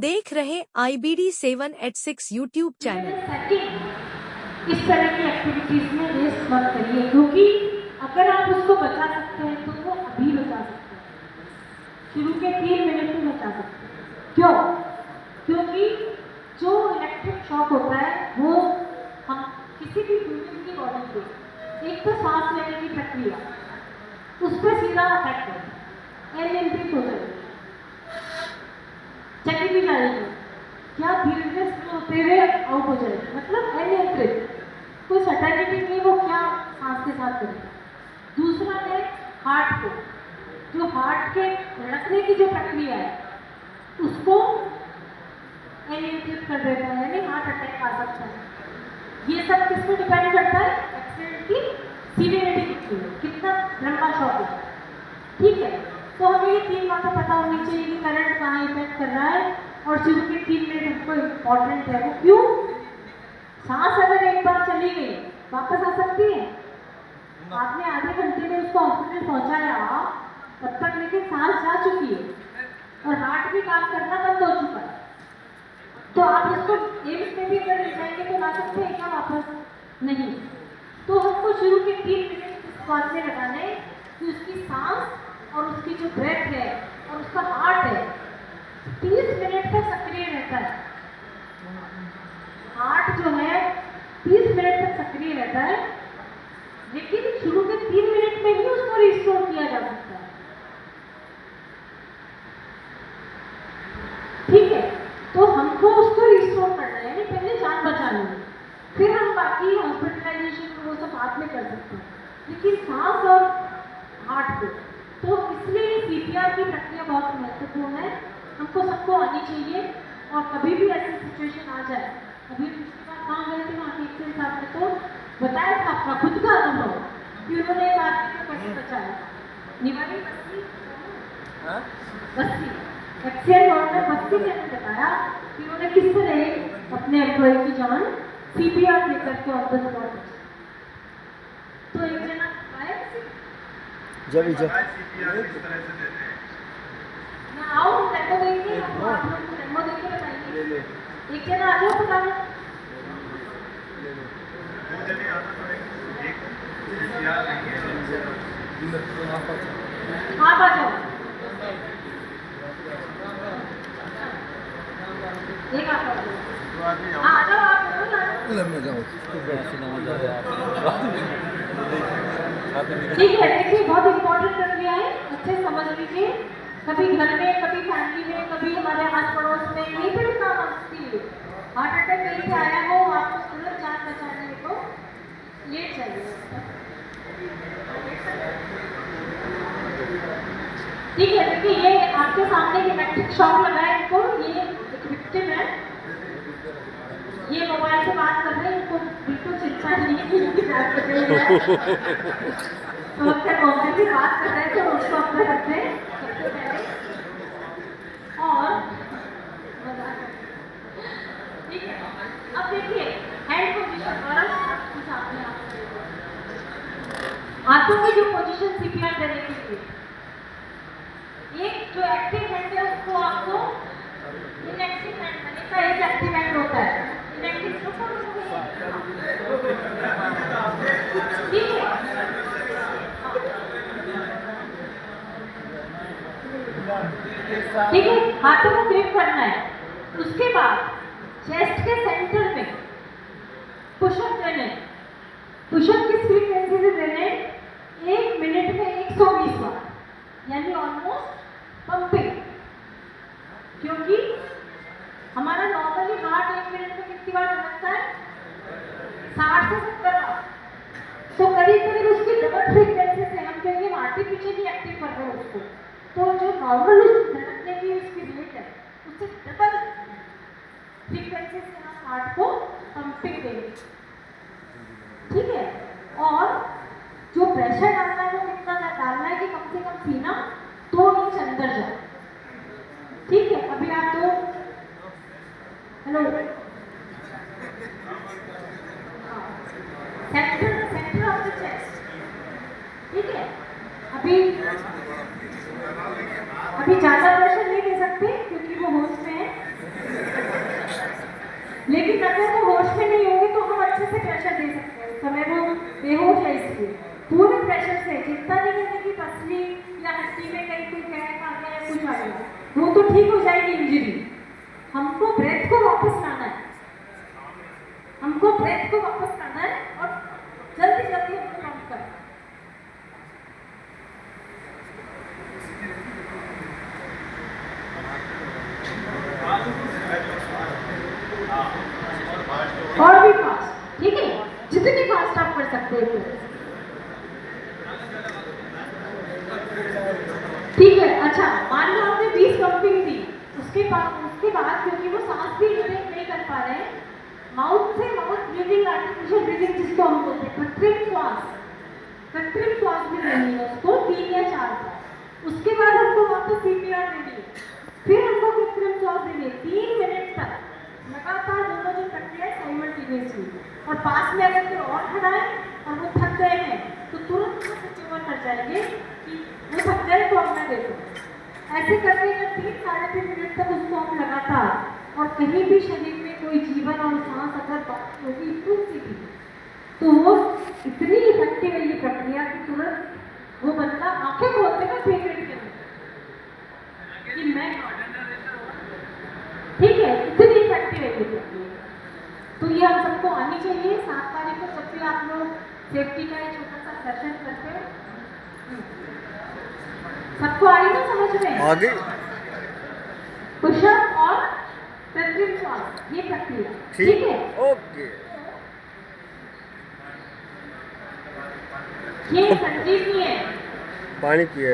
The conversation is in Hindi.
देख रहे IBD 786 यूट्यूब चैनल। इस तरह की एक्टिविटीज में वेस्ट मत करिए, क्योंकि अगर आप उसको बचा सकते हैं तो वो अभी बचा सकते हैं, शुरू के 3 मिनट में बचा सकते हैं। क्यों? क्योंकि जो इलेक्ट्रिक शॉक होता है वो हम किसी भी ह्यूमन की बॉडी पे एक तो सांस लेने की प्रक्रिया उस पर सीधा अफेक्ट है, अनियंत्रित हो जाएगी, चली भी जाएगी, क्या धीरे धीरे स्लो होते हुए आउट हो जाएगी, मतलब अनियंत्रित, कोई सर्टेनिटी नहीं वो क्या सांस के साथ करेगा। दूसरा है हार्ट को, जो हार्ट के धड़कने की जो प्रक्रिया है उसको अनियंत्रित कर देता है, यानी हार्ट अटैक आ सकता है। ये सब किस पे डिपेंड करता है? एक्सीडेंट की सीवियरिटी कितनी है, कितना लंबा शॉक है। ठीक है, तो हमें ये 3 बातें पता होनी चाहिए कि करंट कहाँ इफेक्ट कर रहा है और शुरू के 3 मिनट हमको इम्पॉर्टेंट है। वो क्यों? सांस अगर एक बार चली गई वापस आ सकती है। आपने आधे घंटे में उसको हॉस्पिटल पहुंचाया, तब तक लेकिन सांस जा चुकी है और हार्ट भी काम करना बंद हो चुका है। तो आप उसको एम्स में भी अगर ले जाएंगे तो ला सकते हैं क्या वापस? नहीं। तो हमको शुरू के 3 मिनट इस बात में लगाना है कि उसकी सांस और उसकी जो ब्रेथ है और उसका हार्ट है 30 मिनट तक सक्रिय रहता है। हार्ट जो है 30 मिनट तक सक्रिय रहता है, लेकिन शुरू के 3 मिनट में ही उसको रिस्टोर किया जा सकता है। ठीक है, तो हमको उसको रिस्टोर करना है, यानी पहले जान बचानी है, फिर हम बाकी हॉस्पिटलाइजेशन वो सब बाद में कर सकते हैं, लेकिन सांस और हार्ट को। तो इसलिए CPR की प्रक्रिया बहुत महत्वपूर्ण है, हमको सबको आनी चाहिए। और कभी भी ऐसी सिचुएशन आ जाए, अभी पिछली बार कहाँ गए थे वहाँ के साहब ने तो बताया था अपना खुद का अनुभव कि उन्होंने एक आदमी को कैसे बचाया। निवारी बस्ती एक्सीडेंट वार्ड में बस्ती ने बताया कि उन्होंने किस तरह अपने एम्प्लॉय की जान CPR लेकर के ऑन द स्पॉट। तो एक जना आओ डेमो देंगे, आप लोग को डेमो देंगे, बताइए। एक जना आ जाओ बताना। आप आ जाओ, एक आप आ जाओ, आ जाओ आप ठीक है। देखिए बहुत इंपॉर्टेंट प्रक्रिया है, अच्छे समझ लीजिए। कभी घर में, कभी फैमिली में, कभी हमारे आस पड़ोस में, कहीं पर भी काम आ सकती है। हार्ट अटैक कहीं से आया हो, आपको तुरंत जान बचाने को लेट चाहिए। ठीक है, देखिए ये आपके सामने इलेक्ट्रिक शॉक लगा है इनको, ये एक विक्टिम है, ये मोबाइल से बात कर रहे हैं, इनको बिल्कुल चिंता नहीं है कि तो अपने मौके से बात कर रहे थे तो उसको अपने रखते हैं सबसे पहले। और ठीक है, अब देखिए हैंड पोजीशन और सामने हाथों की जो पोजीशन CPR देने के लिए, एक जो एक्टिव हैंड है उसको आपको इनएक्टिव हैंड मैंने कहा, एक एक्टिव हैंड होता है, इनएक्टिव ठीक है। ठीक है, हाथों को ग्रिप करना है। उसके बाद चेस्ट के सेंटर में पुशअप देने। पुशअप किस फ्रीक्वेंसी से देने? 1 मिनट में 120 बार, यानी ऑलमोस्ट पंपिंग। क्योंकि हमारा नॉर्मली हार्ट 1 मिनट में कितनी बार धड़कता है? 60 से 70 बार। तो करीब करीब उसकी डबल फ्रीक्वेंसी से हम कहेंगे आर्टिफिशियली एक्टिव कर रहे हैं उसको, तो जो नॉर्मल धड़कने की उसकी रेट है उससे डबल फ्रीक्वेंसी से हम हार्ट को पंपिंग देंगे। ठीक है, और जो प्रेशर डालना है वो कितना डालना है कि कम से कम सीना 2 इंच अंदर जाए। ठीक है, अभी आप दो hello centre of the chest. ठीक है, अभी ज़्यादा प्रेशर नहीं दे सकते क्योंकि वो होश में है, है इसको पूरे प्रेशर से। चिंता नहीं करने की पसली या हड्डी में कहीं कोई क्रैक आ गया या कुछ आ गया, वो तो ठीक हो जाएगी इंजरी। हमको ब्रेथ को वापस लाना है, हमको ब्रेथ को वापस लाना है और जल्दी जल्दी हमको पंप करना है। और भी फास्ट, ठीक है, जितनी फास्ट आप कर सकते हो। ठीक है, अच्छा मान लो आपने 20 पंपिंग दी, उसके बाद क्योंकि वो सांस भी इनटेक नहीं कर पा रहे हैं, माउथ से माउथ ब्रीदिंग, आर्टिफिशियल ब्रीदिंग जिसको हम बोलते हैं, कृत्रिम श्वास भी लेनी है उसको 3 या 4 बार। उसके बाद हमको वापस CPR देनी है, फिर हमको कृत्रिम श्वास देनी है 3 मिनट तक लगातार, दोनों जो प्रक्रिया है साइमल्टेनियसली। और पास में अगर कोई और खड़ा है और वो थक गए हैं तो तुरंत वो स्विच ओवर कर जाएंगे कि वो थक गए तो अब मैं देखो। ऐसे करके अगर 3-3.5 मिनट तक उसको हम लगातार, और कहीं भी शरीर में कोई जीवन और सांस अगर बाकी होगी तुलसी की, तो वो इतनी इफेक्टिव है ये प्रक्रिया कि तुरंत वो बंदा आंखें खोलते हैं 3 मिनट के अंदर कि मैं, ठीक है, इतनी इफेक्टिव है ये प्रक्रिया। तो ये हम सबको आनी चाहिए। 7 तारीख को जब भी आप लोग सेफ्टी का एक छोटा सा सेशन करते हैं, सबको आई ना समझ में? आगे पुशअप और कृत्रिम श्वास, ये प्रक्रिया, ठीक है, ओके। ये संजीवनी है। पानी पिए।